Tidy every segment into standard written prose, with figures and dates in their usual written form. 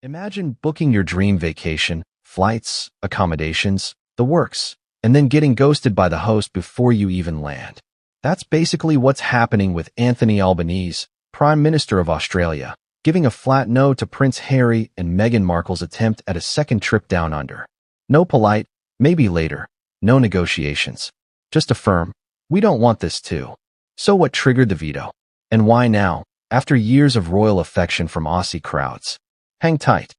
Imagine booking your dream vacation, flights, accommodations, the works, and then getting ghosted by the host before you even land. That's basically what's happening with Anthony Albanese, Prime Minister of Australia, giving a flat no to Prince Harry and Meghan Markle's attempt at a second trip down under. No polite, maybe later, no negotiations. Just a firm, we don't want this too. So what triggered the veto? And why now, after years of royal affection from Aussie crowds? Hang tight.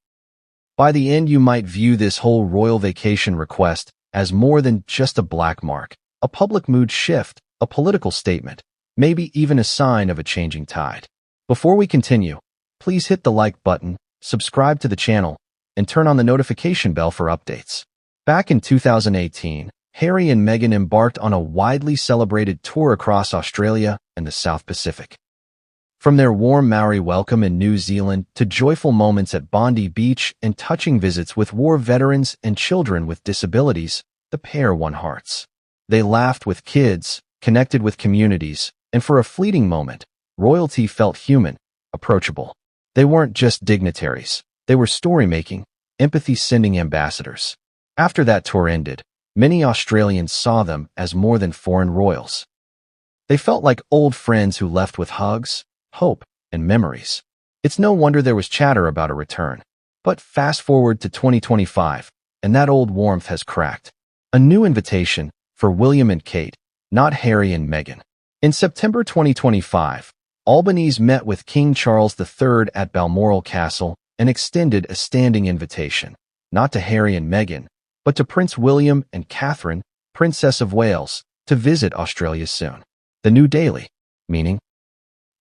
By the end, you might view this whole royal vacation request as more than just a black mark, a public mood shift, a political statement, maybe even a sign of a changing tide. Before we continue, please hit the like button, subscribe to the channel, and turn on the notification bell for updates. Back in 2018, Harry and Meghan embarked on a widely celebrated tour across Australia and the South Pacific. From their warm Maori welcome in New Zealand to joyful moments at Bondi Beach and touching visits with war veterans and children with disabilities, the pair won hearts. They laughed with kids, connected with communities, and for a fleeting moment, royalty felt human, approachable. They weren't just dignitaries. They were story-making, empathy-sending ambassadors. After that tour ended, many Australians saw them as more than foreign royals. They felt like old friends who left with hugs, hope, and memories. It's no wonder there was chatter about a return. But fast forward to 2025, and that old warmth has cracked. A new invitation for William and Kate, not Harry and Meghan. In September 2025, Albanese met with King Charles III at Balmoral Castle and extended a standing invitation, not to Harry and Meghan, but to Prince William and Catherine, Princess of Wales, to visit Australia soon. The new daily, meaning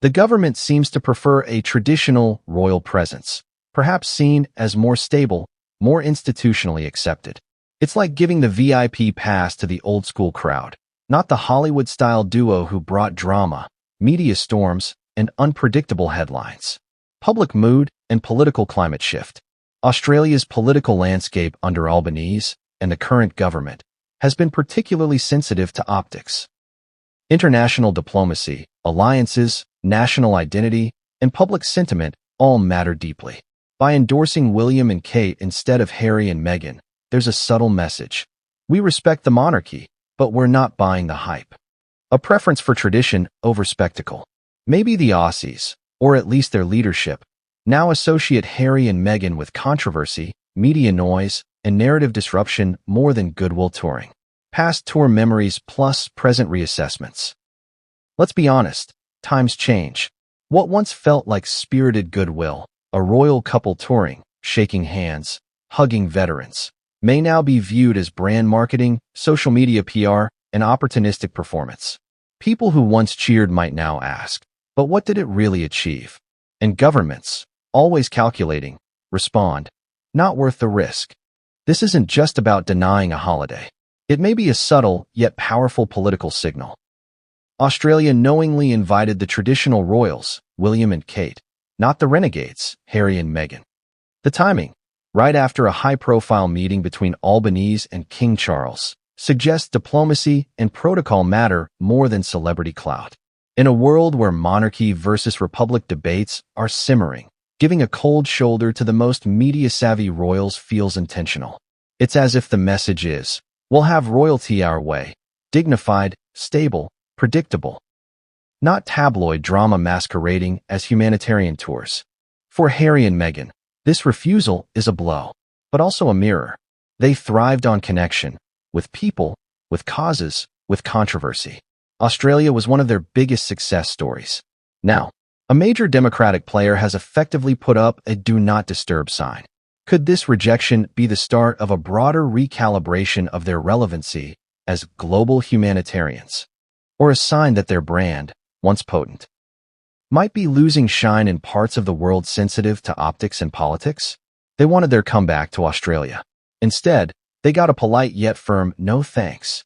the government seems to prefer a traditional royal presence, perhaps seen as more stable, more institutionally accepted. It's like giving the VIP pass to the old-school crowd, not the Hollywood-style duo who brought drama, media storms, and unpredictable headlines. Public mood and political climate shift. Australia's political landscape under Albanese and the current government has been particularly sensitive to optics. International diplomacy, alliances, national identity, and public sentiment all matter deeply. By endorsing William and Kate instead of Harry and Meghan, there's a subtle message. We respect the monarchy, but we're not buying the hype. A preference for tradition over spectacle. Maybe the Aussies, or at least their leadership, now associate Harry and Meghan with controversy, media noise, and narrative disruption more than goodwill touring. Past tour memories plus present reassessments. Let's be honest, times change. What once felt like spirited goodwill, a royal couple touring, shaking hands, hugging veterans, may now be viewed as brand marketing, social media PR, and opportunistic performance. People who once cheered might now ask, but what did it really achieve? And governments, always calculating, respond, not worth the risk. This isn't just about denying a holiday. It may be a subtle yet powerful political signal. Australia knowingly invited the traditional royals, William and Kate, not the renegades, Harry and Meghan. The timing, right after a high-profile meeting between Albanese and King Charles, suggests diplomacy and protocol matter more than celebrity clout. In a world where monarchy versus republic debates are simmering, giving a cold shoulder to the most media-savvy royals feels intentional. It's as if the message is, we'll have royalty our way, dignified, stable, predictable. Not tabloid drama masquerading as humanitarian tours. For Harry and Meghan, this refusal is a blow, but also a mirror. They thrived on connection, with people, with causes, with controversy. Australia was one of their biggest success stories. Now, a major democratic player has effectively put up a do not disturb sign. Could this rejection be the start of a broader recalibration of their relevancy as global humanitarians? Or a sign that their brand, once potent, might be losing shine in parts of the world sensitive to optics and politics? They wanted their comeback to Australia. Instead, they got a polite yet firm no thanks.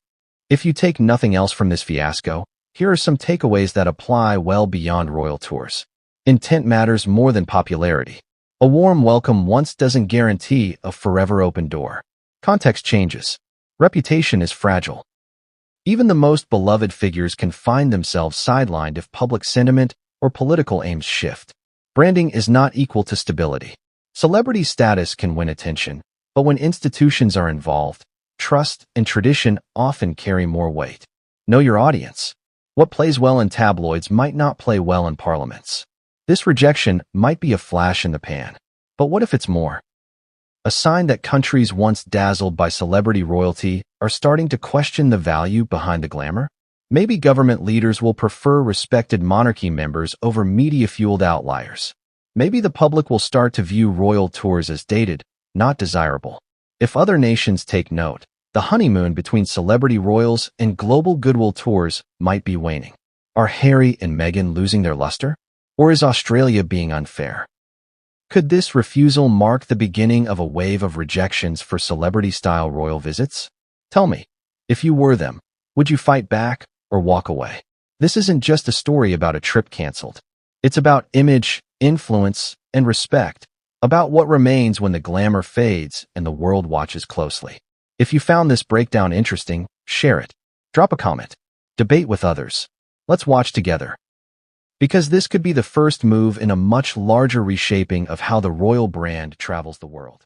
If you take nothing else from this fiasco, here are some takeaways that apply well beyond royal tours. Intent matters more than popularity. A warm welcome once doesn't guarantee a forever open door. Context changes. Reputation is fragile. Even the most beloved figures can find themselves sidelined if public sentiment or political aims shift. Branding is not equal to stability. Celebrity status can win attention, but when institutions are involved, trust and tradition often carry more weight. Know your audience. What plays well in tabloids might not play well in parliaments. This rejection might be a flash in the pan. But what if it's more? A sign that countries once dazzled by celebrity royalty are starting to question the value behind the glamour? Maybe government leaders will prefer respected monarchy members over media-fueled outliers. Maybe the public will start to view royal tours as dated, not desirable. If other nations take note, the honeymoon between celebrity royals and global goodwill tours might be waning. Are Harry and Meghan losing their luster? Or is Australia being unfair? Could this refusal mark the beginning of a wave of rejections for celebrity-style royal visits? Tell me, if you were them, would you fight back or walk away? This isn't just a story about a trip canceled. It's about image, influence, and respect, about what remains when the glamour fades and the world watches closely. If you found this breakdown interesting, share it. Drop a comment. Debate with others. Let's watch together. Because this could be the first move in a much larger reshaping of how the royal brand travels the world.